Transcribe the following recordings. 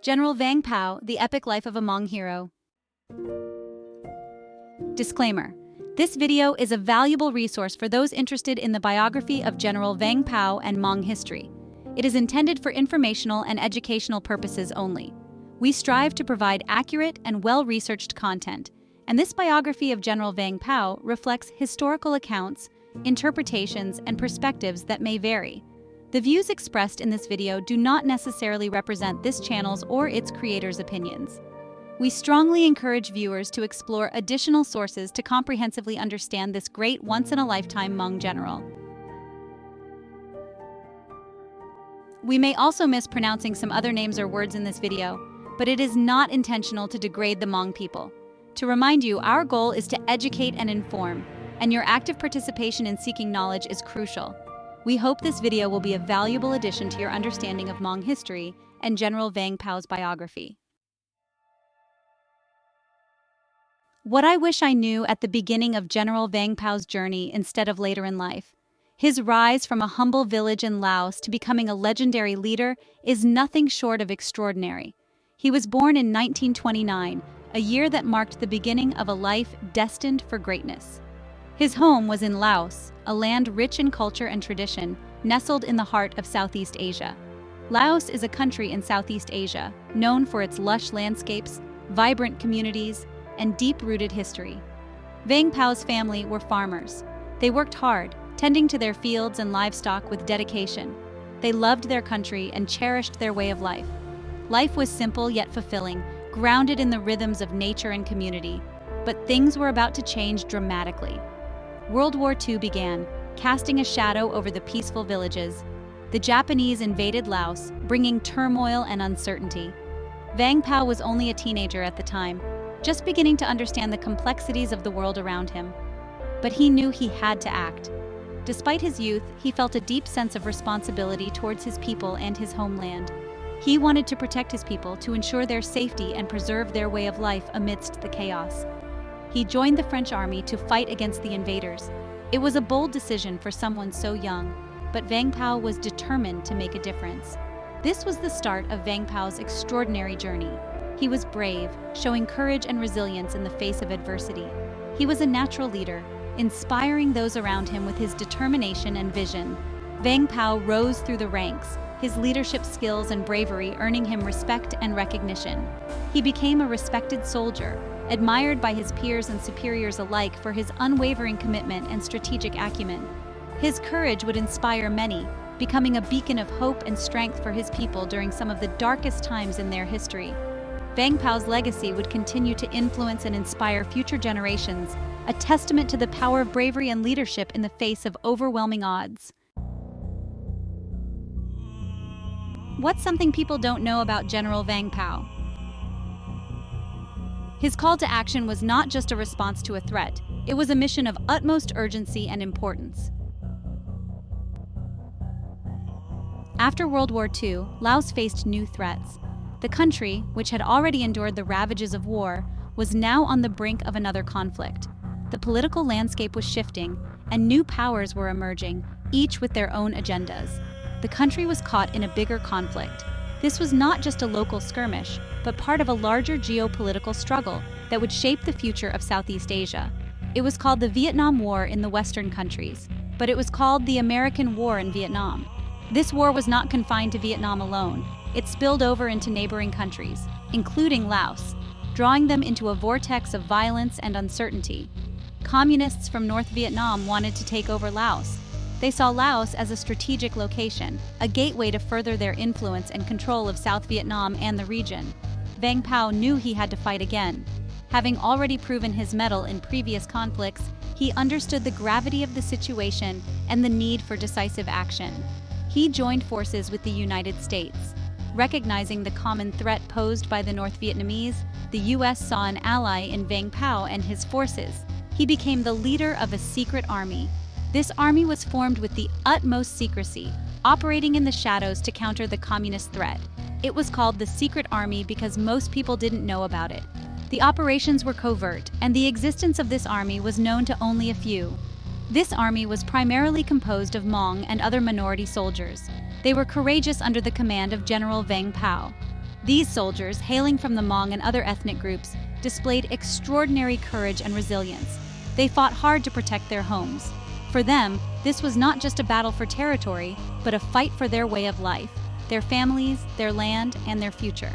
General Vang Pao, The Epic Life of a Hmong Hero. Disclaimer: this video is a valuable resource for those interested in the biography of General Vang Pao and Hmong history. It is intended for informational and educational purposes only. We strive to provide accurate and well-researched content, and this biography of General Vang Pao reflects historical accounts, interpretations, and perspectives that may vary. The views expressed in this video do not necessarily represent this channel's or its creators' opinions. We strongly encourage viewers to explore additional sources to comprehensively understand this great once-in-a-lifetime Hmong general. We may also miss pronouncing some other names or words in this video, but it is not intentional to degrade the Hmong people. To remind you, our goal is to educate and inform, and your active participation in seeking knowledge is crucial. We hope this video will be a valuable addition to your understanding of Hmong history and General Vang Pao's biography. What I wish I knew at the beginning of General Vang Pao's journey instead of later in life. His rise from a humble village in Laos to becoming a legendary leader is nothing short of extraordinary. He was born in 1929, a year that marked the beginning of a life destined for greatness. His home was in Laos, a land rich in culture and tradition, nestled in the heart of Southeast Asia. Laos is a country in Southeast Asia, known for its lush landscapes, vibrant communities, and deep-rooted history. Vang Pao's family were farmers. They worked hard, tending to their fields and livestock with dedication. They loved their country and cherished their way of life. Life was simple yet fulfilling, grounded in the rhythms of nature and community. But things were about to change dramatically. World War II began, casting a shadow over the peaceful villages. The Japanese invaded Laos, bringing turmoil and uncertainty. Vang Pao was only a teenager at the time, just beginning to understand the complexities of the world around him. But he knew he had to act. Despite his youth, he felt a deep sense of responsibility towards his people and his homeland. He wanted to protect his people, to ensure their safety and preserve their way of life amidst the chaos. He joined the French army to fight against the invaders. It was a bold decision for someone so young, but Vang Pao was determined to make a difference. This was the start of Vang Pao's extraordinary journey. He was brave, showing courage and resilience in the face of adversity. He was a natural leader, inspiring those around him with his determination and vision. Vang Pao rose through the ranks, his leadership skills and bravery earning him respect and recognition. He became a respected soldier, admired by his peers and superiors alike for his unwavering commitment and strategic acumen. His courage would inspire many, becoming a beacon of hope and strength for his people during some of the darkest times in their history. Vang Pao's legacy would continue to influence and inspire future generations, a testament to the power of bravery and leadership in the face of overwhelming odds. What's something people don't know about General Vang Pao? His call to action was not just a response to a threat, it was a mission of utmost urgency and importance. After World War II, Laos faced new threats. The country, which had already endured the ravages of war, was now on the brink of another conflict. The political landscape was shifting, and new powers were emerging, each with their own agendas. The country was caught in a bigger conflict. This was not just a local skirmish, but part of a larger geopolitical struggle that would shape the future of Southeast Asia. It was called the Vietnam War in the Western countries, but it was called the American War in Vietnam. This war was not confined to Vietnam alone. It spilled over into neighboring countries, including Laos, drawing them into a vortex of violence and uncertainty. Communists from North Vietnam wanted to take over Laos. They saw Laos as a strategic location, a gateway to further their influence and control of South Vietnam and the region. Vang Pao knew he had to fight again. Having already proven his mettle in previous conflicts, he understood the gravity of the situation and the need for decisive action. He joined forces with the United States. Recognizing the common threat posed by the North Vietnamese, the U.S. saw an ally in Vang Pao and his forces. He became the leader of a secret army. This army was formed with the utmost secrecy, operating in the shadows to counter the communist threat. It was called the Secret Army because most people didn't know about it. The operations were covert, and the existence of this army was known to only a few. This army was primarily composed of Hmong and other minority soldiers. They were courageous under the command of General Vang Pao. These soldiers, hailing from the Hmong and other ethnic groups, displayed extraordinary courage and resilience. They fought hard to protect their homes. For them, this was not just a battle for territory, but a fight for their way of life, their families, their land, and their future.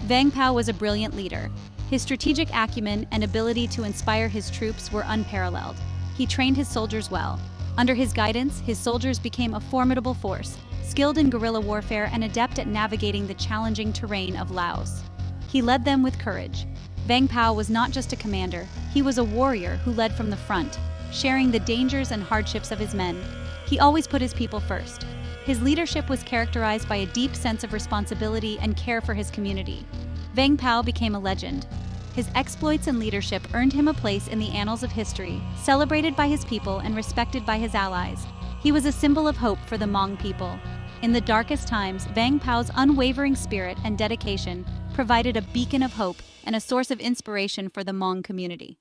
Vang Pao was a brilliant leader. His strategic acumen and ability to inspire his troops were unparalleled. He trained his soldiers well. Under his guidance, his soldiers became a formidable force, skilled in guerrilla warfare and adept at navigating the challenging terrain of Laos. He led them with courage. Vang Pao was not just a commander, he was a warrior who led from the front, sharing the dangers and hardships of his men. He always put his people first. His leadership was characterized by a deep sense of responsibility and care for his community. Vang Pao became a legend. His exploits and leadership earned him a place in the annals of history, celebrated by his people and respected by his allies. He was a symbol of hope for the Hmong people. In the darkest times, Vang Pao's unwavering spirit and dedication provided a beacon of hope and a source of inspiration for the Hmong community.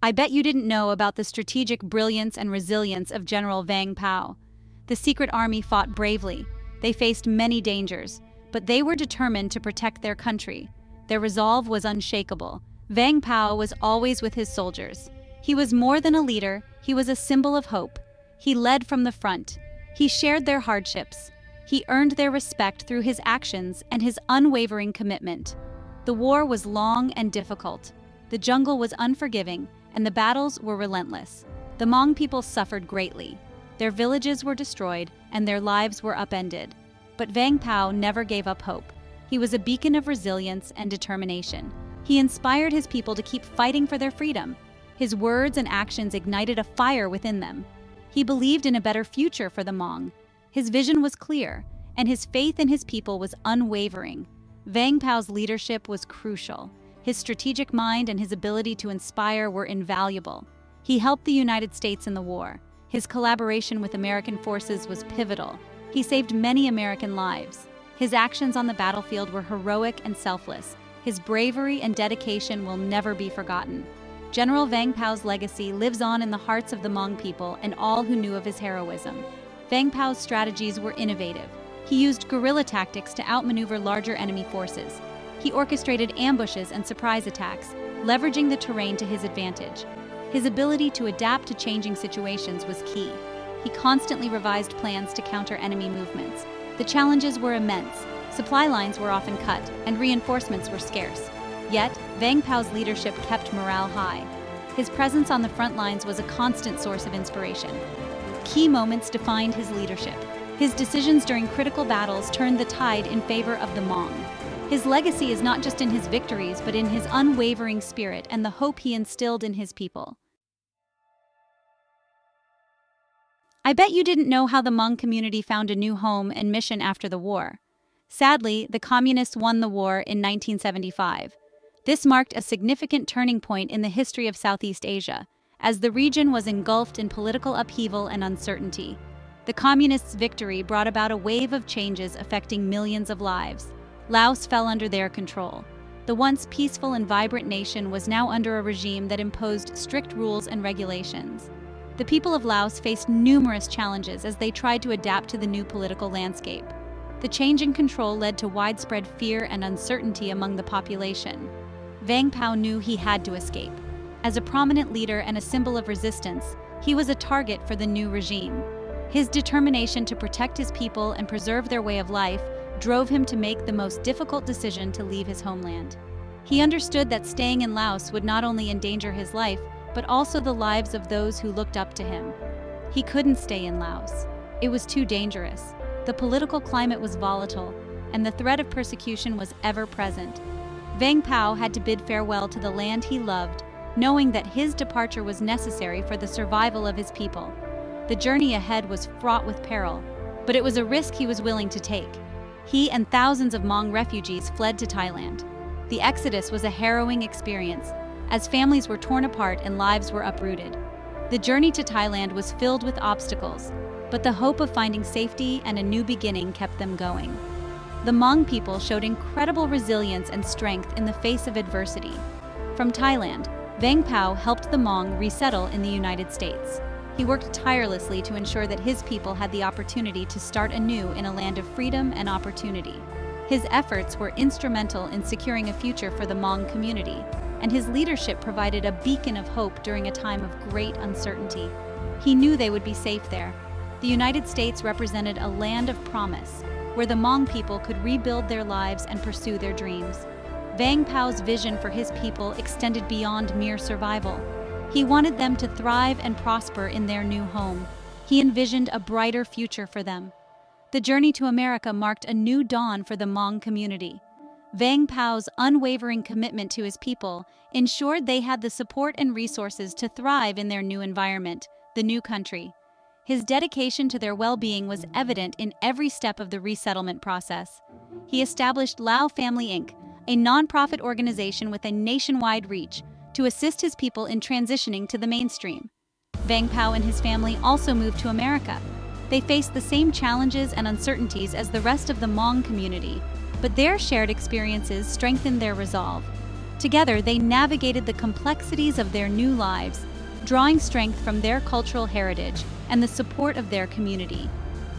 I bet you didn't know about the strategic brilliance and resilience of General Vang Pao. The secret army fought bravely. They faced many dangers, but they were determined to protect their country. Their resolve was unshakable. Vang Pao was always with his soldiers. He was more than a leader, he was a symbol of hope. He led from the front. He shared their hardships. He earned their respect through his actions and his unwavering commitment. The war was long and difficult. The jungle was unforgiving, and the battles were relentless. The Hmong people suffered greatly. Their villages were destroyed, and their lives were upended. But Vang Pao never gave up hope. He was a beacon of resilience and determination. He inspired his people to keep fighting for their freedom. His words and actions ignited a fire within them. He believed in a better future for the Hmong. His vision was clear, and his faith in his people was unwavering. Vang Pao's leadership was crucial. His strategic mind and his ability to inspire were invaluable. He helped the United States in the war. His collaboration with American forces was pivotal. He saved many American lives. His actions on the battlefield were heroic and selfless. His bravery and dedication will never be forgotten. General Vang Pao's legacy lives on in the hearts of the Hmong people and all who knew of his heroism. Vang Pao's strategies were innovative. He used guerrilla tactics to outmaneuver larger enemy forces. He orchestrated ambushes and surprise attacks, leveraging the terrain to his advantage. His ability to adapt to changing situations was key. He constantly revised plans to counter enemy movements. The challenges were immense. Supply lines were often cut, and reinforcements were scarce. Yet, Vang Pao's leadership kept morale high. His presence on the front lines was a constant source of inspiration. Key moments defined his leadership. His decisions during critical battles turned the tide in favor of the Hmong. His legacy is not just in his victories, but in his unwavering spirit and the hope he instilled in his people. I bet you didn't know how the Hmong community found a new home and mission after the war. Sadly, the Communists won the war in 1975. This marked a significant turning point in the history of Southeast Asia, as the region was engulfed in political upheaval and uncertainty. The Communists' victory brought about a wave of changes affecting millions of lives. Laos fell under their control. The once peaceful and vibrant nation was now under a regime that imposed strict rules and regulations. The people of Laos faced numerous challenges as they tried to adapt to the new political landscape. The change in control led to widespread fear and uncertainty among the population. Vang Pao knew he had to escape. As a prominent leader and a symbol of resistance, he was a target for the new regime. His determination to protect his people and preserve their way of life drove him to make the most difficult decision to leave his homeland. He understood that staying in Laos would not only endanger his life, but also the lives of those who looked up to him. He couldn't stay in Laos. It was too dangerous. The political climate was volatile, and the threat of persecution was ever present. Vang Pao had to bid farewell to the land he loved, knowing that his departure was necessary for the survival of his people. The journey ahead was fraught with peril, but it was a risk he was willing to take. He and thousands of Hmong refugees fled to Thailand. The exodus was a harrowing experience, as families were torn apart and lives were uprooted. The journey to Thailand was filled with obstacles, but the hope of finding safety and a new beginning kept them going. The Hmong people showed incredible resilience and strength in the face of adversity. From Thailand, Vang Pao helped the Hmong resettle in the United States. He worked tirelessly to ensure that his people had the opportunity to start anew in a land of freedom and opportunity. His efforts were instrumental in securing a future for the Hmong community, and his leadership provided a beacon of hope during a time of great uncertainty. He knew they would be safe there. The United States represented a land of promise, where the Hmong people could rebuild their lives and pursue their dreams. Vang Pao's vision for his people extended beyond mere survival. He wanted them to thrive and prosper in their new home. He envisioned a brighter future for them. The journey to America marked a new dawn for the Hmong community. Vang Pao's unwavering commitment to his people ensured they had the support and resources to thrive in their new environment, the new country. His dedication to their well-being was evident in every step of the resettlement process. He established Lao Family Inc., a nonprofit organization with a nationwide reach, to assist his people in transitioning to the mainstream. Vang Pao and his family also moved to America. They faced the same challenges and uncertainties as the rest of the Hmong community, but their shared experiences strengthened their resolve. Together, they navigated the complexities of their new lives, drawing strength from their cultural heritage and the support of their community.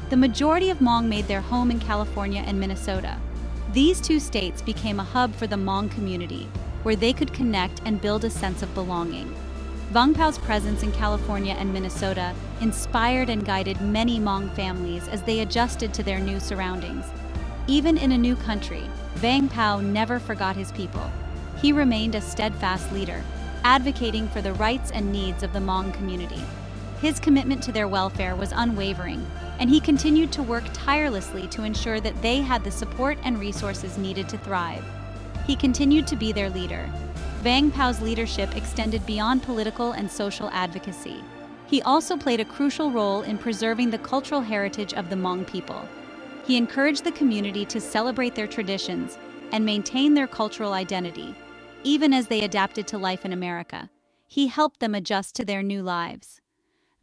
The majority of Hmong made their home in California and Minnesota. These two states became a hub for the Hmong community, where they could connect and build a sense of belonging. Vang Pao's presence in California and Minnesota inspired and guided many Hmong families as they adjusted to their new surroundings. Even in a new country, Vang Pao never forgot his people. He remained a steadfast leader, advocating for the rights and needs of the Hmong community. His commitment to their welfare was unwavering, and he continued to work tirelessly to ensure that they had the support and resources needed to thrive. He continued to be their leader. Vang Pao's leadership extended beyond political and social advocacy. He also played a crucial role in preserving the cultural heritage of the Hmong people. He encouraged the community to celebrate their traditions and maintain their cultural identity, even as they adapted to life in America. He helped them adjust to their new lives.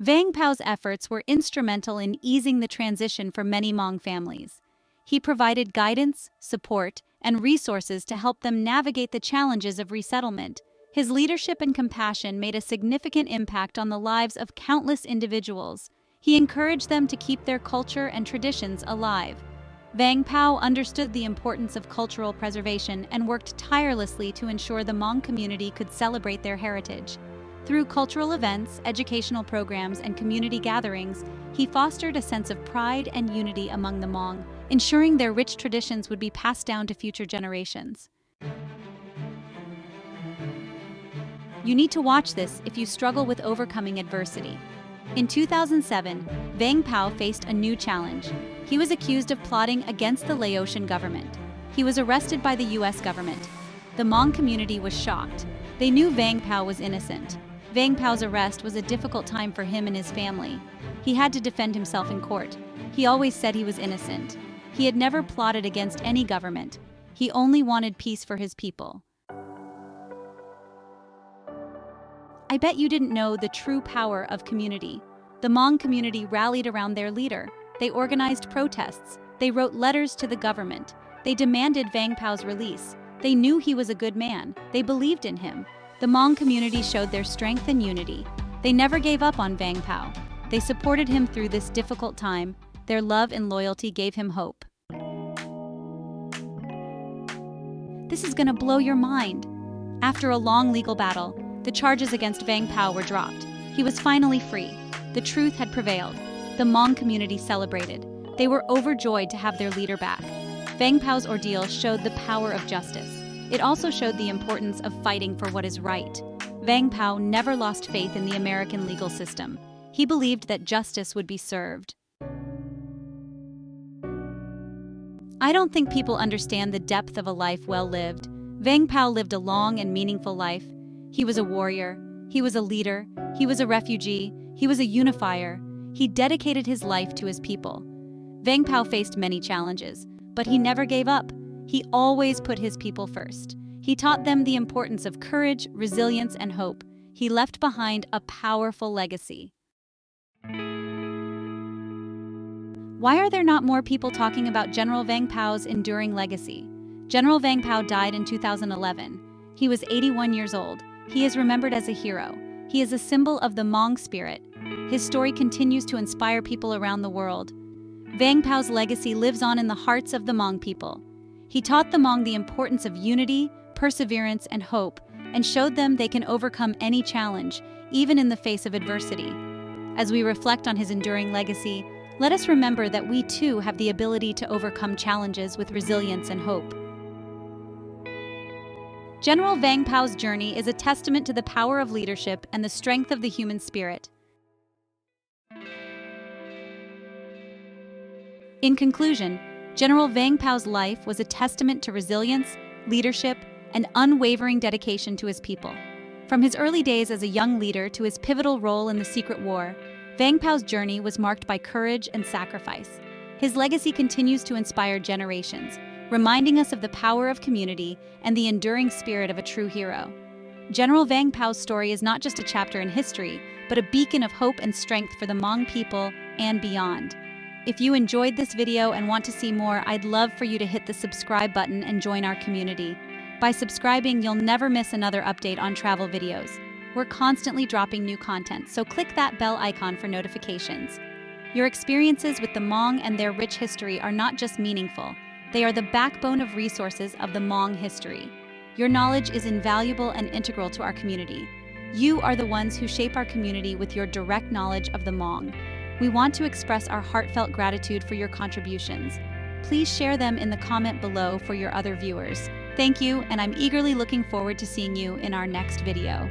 Vang Pao's efforts were instrumental in easing the transition for many Hmong families. He provided guidance, support, and resources to help them navigate the challenges of resettlement. His leadership and compassion made a significant impact on the lives of countless individuals. He encouraged them to keep their culture and traditions alive. Vang Pao understood the importance of cultural preservation and worked tirelessly to ensure the Hmong community could celebrate their heritage. Through cultural events, educational programs, and community gatherings, he fostered a sense of pride and unity among the Hmong, ensuring their rich traditions would be passed down to future generations. You need to watch this if you struggle with overcoming adversity. In 2007, Vang Pao faced a new challenge. He was accused of plotting against the Laotian government. He was arrested by the US government. The Hmong community was shocked. They knew Vang Pao was innocent. Vang Pao's arrest was a difficult time for him and his family. He had to defend himself in court. He always said he was innocent. He had never plotted against any government. He only wanted peace for his people. I bet you didn't know the true power of community. The Hmong community rallied around their leader. They organized protests. They wrote letters to the government. They demanded Vang Pao's release. They knew he was a good man. They believed in him. The Hmong community showed their strength and unity. They never gave up on Vang Pao. They supported him through this difficult time. Their love and loyalty gave him hope. This is gonna blow your mind. After a long legal battle, the charges against Vang Pao were dropped. He was finally free. The truth had prevailed. The Hmong community celebrated. They were overjoyed to have their leader back. Vang Pao's ordeal showed the power of justice. It also showed the importance of fighting for what is right. Vang Pao never lost faith in the American legal system. He believed that justice would be served. I don't think people understand the depth of a life well lived. Vang Pao lived a long and meaningful life. He was a warrior. He was a leader. He was a refugee. He was a unifier. He dedicated his life to his people. Vang Pao faced many challenges, but he never gave up. He always put his people first. He taught them the importance of courage, resilience, and hope. He left behind a powerful legacy. Why are there not more people talking about General Vang Pao's enduring legacy? General Vang Pao died in 2011. He was 81 years old. He is remembered as a hero. He is a symbol of the Hmong spirit, His story continues to inspire people around the world. Vang Pao's legacy lives on in the hearts of the Hmong people. He taught the Hmong the importance of unity, perseverance, and hope, and showed them they can overcome any challenge, even in the face of adversity. As we reflect on his enduring legacy, let us remember that we too have the ability to overcome challenges with resilience and hope. General Vang Pao's journey is a testament to the power of leadership and the strength of the human spirit. In conclusion, General Vang Pao's life was a testament to resilience, leadership, and unwavering dedication to his people. From his early days as a young leader to his pivotal role in the Secret War, Vang Pao's journey was marked by courage and sacrifice. His legacy continues to inspire generations, reminding us of the power of community and the enduring spirit of a true hero. General Vang Pao's story is not just a chapter in history, but a beacon of hope and strength for the Hmong people and beyond. If you enjoyed this video and want to see more, I'd love for you to hit the subscribe button and join our community. By subscribing, you'll never miss another update on travel videos. We're constantly dropping new content, so click that bell icon for notifications. Your experiences with the Hmong and their rich history are not just meaningful, they are the backbone of resources of the Hmong history. Your knowledge is invaluable and integral to our community. You are the ones who shape our community with your direct knowledge of the Hmong. We want to express our heartfelt gratitude for your contributions. Please share them in the comment below for your other viewers. Thank you, and I'm eagerly looking forward to seeing you in our next video.